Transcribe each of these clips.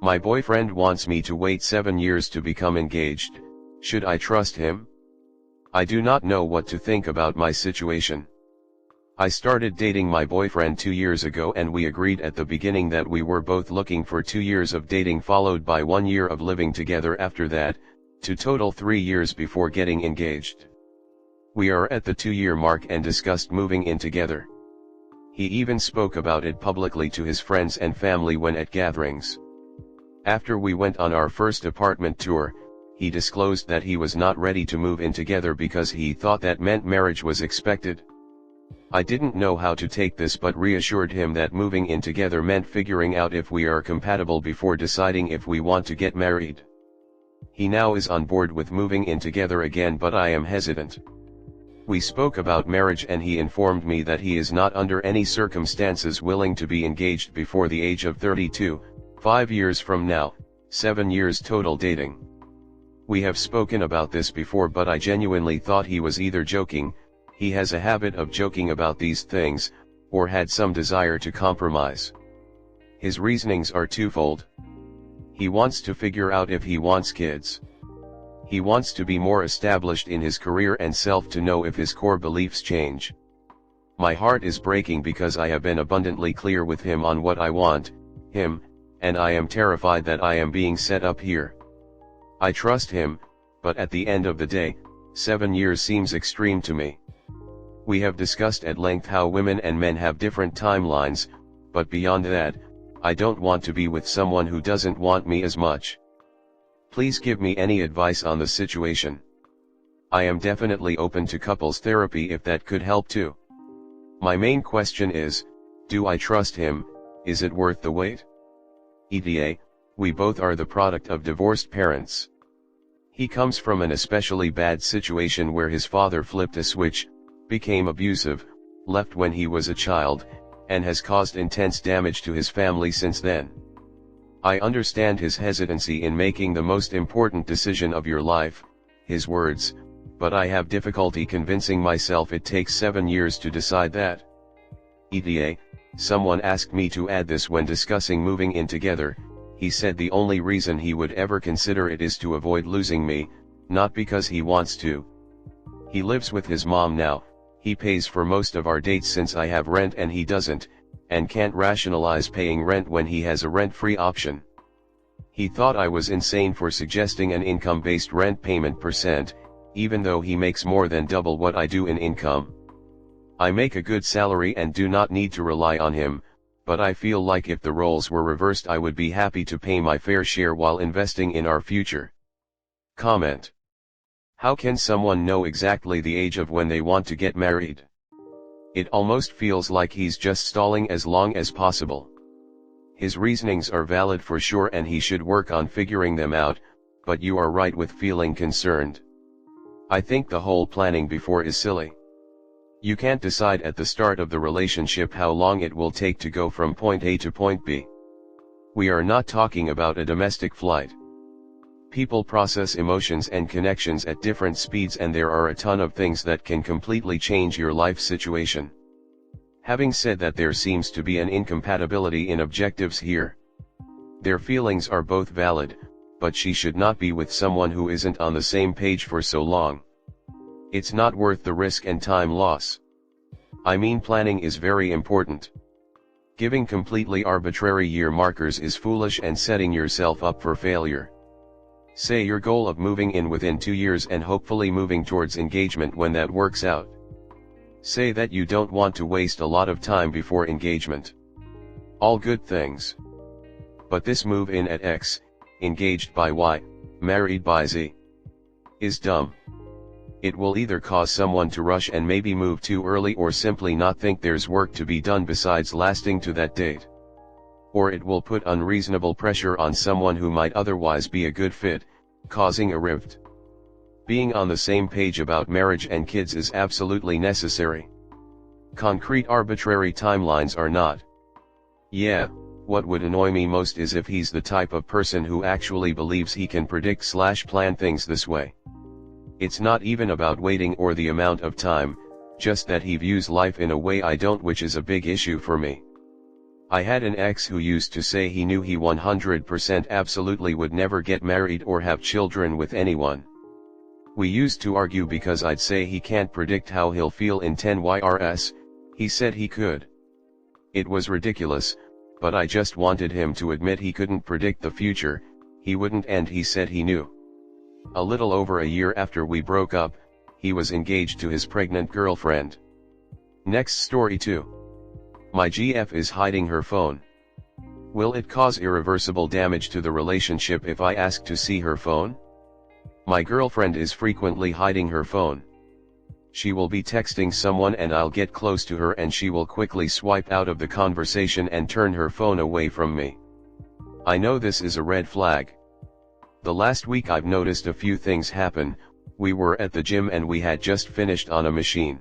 My boyfriend wants me to wait 7 years to become engaged. Should I trust him? I do not know what to think about my situation. I started dating my boyfriend 2 years ago, and we agreed at the beginning that we were both looking for 2 years of dating followed by 1 year of living together after that, to total 3 years before getting engaged. We are at the 2-year mark and discussed moving in together. He even spoke about it publicly to his friends and family when at gatherings. After we went on our first apartment tour, he disclosed that he was not ready to move in together because he thought that meant marriage was expected. I didn't know how to take this, but reassured him that moving in together meant figuring out if we are compatible before deciding if we want to get married. He now is on board with moving in together again, but I am hesitant. We spoke about marriage and he informed me that he is not under any circumstances willing to be engaged before the age of 32, 5 years from now, 7 years total dating. We have spoken about this before, but I genuinely thought he was either joking, he has a habit of joking about these things, or had some desire to compromise. His reasonings are twofold. He wants to figure out if he wants kids. He wants to be more established in his career and self to know if his core beliefs change. My heart is breaking because I have been abundantly clear with him on what I want, him, and I am terrified that I am being set up here. I trust him, but at the end of the day, 7 years seems extreme to me. We have discussed at length how women and men have different timelines, but beyond that, I don't want to be with someone who doesn't want me as much. Please give me any advice on the situation. I am definitely open to couples therapy if that could help too. My main question is, do I trust him? Is it worth the wait? ETA, we both are the product of divorced parents. He comes from an especially bad situation where his father flipped a switch, became abusive, left when he was a child, and has caused intense damage to his family since then. I understand his hesitancy in making the most important decision of your life, his words, but I have difficulty convincing myself it takes 7 years to decide that. ETA, someone asked me to add this when discussing moving in together. He said the only reason he would ever consider it is to avoid losing me, not because he wants to. He lives with his mom now. He pays for most of our dates since I have rent and he doesn't, and can't rationalize paying rent when he has a rent-free option. He thought I was insane for suggesting an income-based rent payment %, even though he makes more than double what I do in income. I make a good salary and do not need to rely on him, but I feel like if the roles were reversed I would be happy to pay my fair share while investing in our future. Comment. How can someone know exactly the age of when they want to get married? It almost feels like he's just stalling as long as possible. His reasonings are valid for sure and he should work on figuring them out, but you are right with feeling concerned. I think the whole planning before is silly. You can't decide at the start of the relationship how long it will take to go from point A to point B. We are not talking about a domestic flight. People process emotions and connections at different speeds, and there are a ton of things that can completely change your life situation. Having said that, there seems to be an incompatibility in objectives here. Their feelings are both valid, but she should not be with someone who isn't on the same page for so long. It's not worth the risk and time loss. I mean, planning is very important. Giving completely arbitrary year markers is foolish and setting yourself up for failure. Say your goal of moving in within 2 years and hopefully moving towards engagement when that works out. Say that you don't want to waste a lot of time before engagement. All good things. But this move in at X, engaged by Y, married by Z, is dumb. It will either cause someone to rush and maybe move too early, or simply not think there's work to be done besides lasting to that date. Or it will put unreasonable pressure on someone who might otherwise be a good fit, causing a rift. Being on the same page about marriage and kids is absolutely necessary. Concrete arbitrary timelines are not. Yeah, what would annoy me most is if he's the type of person who actually believes he can predict/plan things this way. It's not even about waiting or the amount of time, just that he views life in a way I don't, which is a big issue for me. I had an ex who used to say he knew he 100% absolutely would never get married or have children with anyone. We used to argue because I'd say he can't predict how he'll feel in 10 years, he said he could. It was ridiculous, but I just wanted him to admit he couldn't predict the future, he wouldn't, and he said he knew. A little over a year after we broke up, he was engaged to his pregnant girlfriend. Next story 2. My GF is hiding her phone. Will it cause irreversible damage to the relationship if I ask to see her phone? My girlfriend is frequently hiding her phone. She will be texting someone and I'll get close to her and she will quickly swipe out of the conversation and turn her phone away from me. I know this is a red flag. The last week I've noticed a few things happen. We were at the gym and we had just finished on a machine.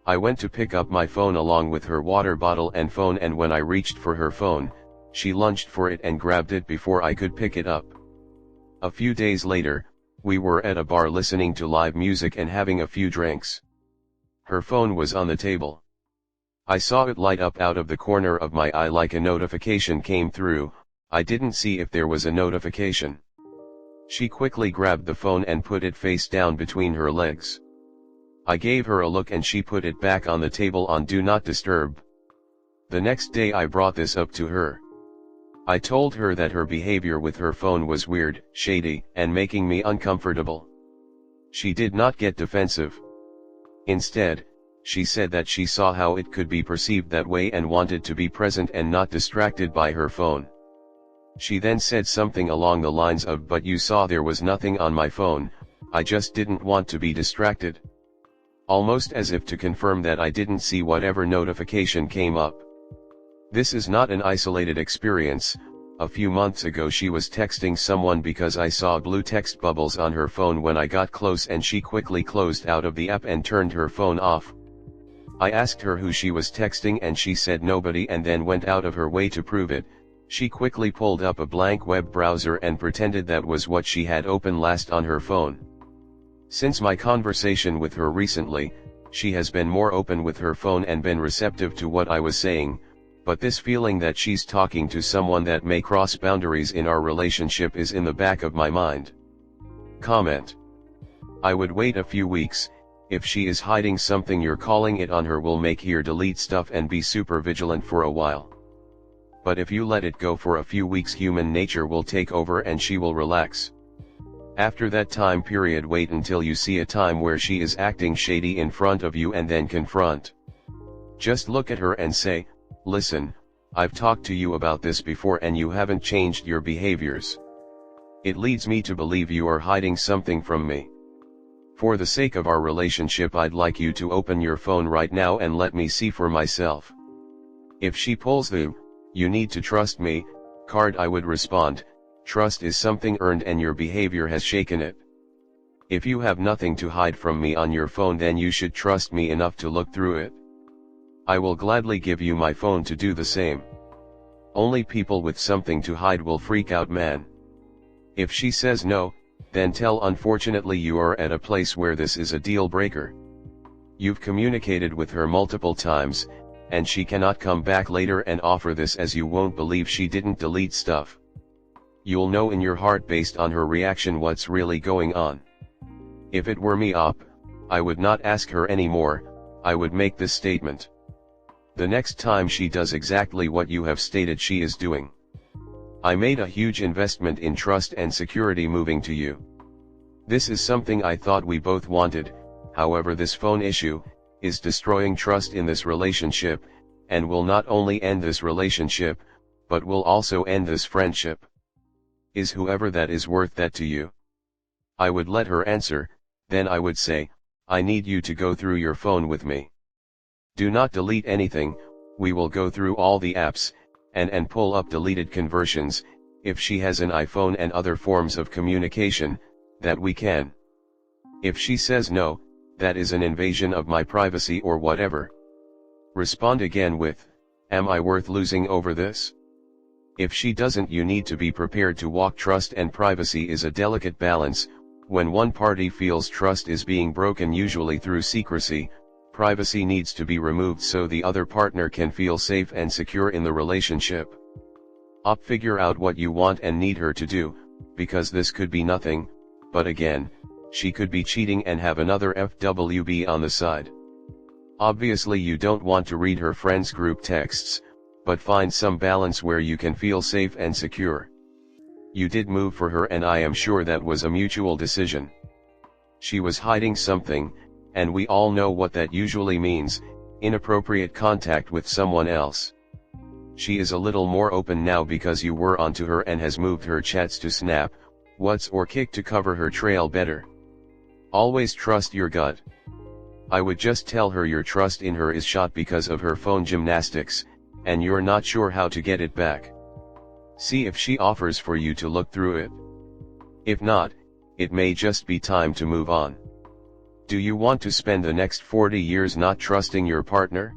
I went to pick up my phone along with her water bottle and phone, and when I reached for her phone, she lunged for it and grabbed it before I could pick it up. A few days later, we were at a bar listening to live music and having a few drinks. Her phone was on the table. I saw it light up out of the corner of my eye like a notification came through. I didn't see if there was a notification. She quickly grabbed the phone and put it face down between her legs. I gave her a look and she put it back on the table on Do Not Disturb. The next day I brought this up to her. I told her that her behavior with her phone was weird, shady, and making me uncomfortable. She did not get defensive. Instead, she said that she saw how it could be perceived that way and wanted to be present and not distracted by her phone. She then said something along the lines of, "But you saw there was nothing on my phone, I just didn't want to be distracted." Almost as if to confirm that I didn't see whatever notification came up. This is not an isolated experience. A few months ago she was texting someone because I saw blue text bubbles on her phone when I got close and she quickly closed out of the app and turned her phone off. I asked her who she was texting and she said nobody and then went out of her way to prove it. She quickly pulled up a blank web browser and pretended that was what she had opened last on her phone. Since my conversation with her recently, she has been more open with her phone and been receptive to what I was saying, but this feeling that she's talking to someone that may cross boundaries in our relationship is in the back of my mind. Comment. I would wait a few weeks. If she is hiding something you're calling it on her will make her delete stuff and be super vigilant for a while. But if you let it go for a few weeks, human nature will take over and she will relax. After that time period, wait until you see a time where she is acting shady in front of you and then confront. Just look at her and say, "Listen, I've talked to you about this before and you haven't changed your behaviors. It leads me to believe you are hiding something from me. For the sake of our relationship, I'd like you to open your phone right now and let me see for myself." If she pulls the "you need to trust me" card, I would respond, "Trust is something earned and your behavior has shaken it. If you have nothing to hide from me on your phone, then you should trust me enough to look through it. I will gladly give you my phone to do the same. Only people with something to hide will freak out, man." If she says no, then tell, "Unfortunately you are at a place where this is a deal breaker. You've communicated with her multiple times, and she cannot come back later and offer this, as you won't believe she didn't delete stuff. You'll know in your heart based on her reaction what's really going on." If it were me, I would not ask her anymore. I would make this statement. The next time she does exactly what you have stated she is doing. I made a huge investment in trust and security moving to you. This is something I thought we both wanted. However, this phone issue is destroying trust in this relationship, and will not only end this relationship, but will also end this friendship. Is whoever that is worth that to you? I would let her answer, then I would say, "I need you to go through your phone with me. Do not delete anything, we will go through all the apps, and pull up deleted conversions, if she has an iPhone and other forms of communication, that we can." If she says no, that is an invasion of my privacy or whatever. Respond again with, "Am I worth losing over this?" If she doesn't, you need to be prepared to walk. Trust and privacy is a delicate balance. When one party feels trust is being broken, usually through secrecy, privacy needs to be removed so the other partner can feel safe and secure in the relationship. Figure out what you want and need her to do, because this could be nothing, but again, she could be cheating and have another FWB on the side. Obviously you don't want to read her friends group texts, but find some balance where you can feel safe and secure. You did move for her and I am sure that was a mutual decision. She was hiding something, and we all know what that usually means, inappropriate contact with someone else. She is a little more open now because you were onto her and has moved her chats to Snap, Whats or Kik to cover her trail better. Always trust your gut. I would just tell her your trust in her is shot because of her phone gymnastics, and you're not sure how to get it back. See if she offers for you to look through it. If not, it may just be time to move on. Do you want to spend the next 40 years not trusting your partner?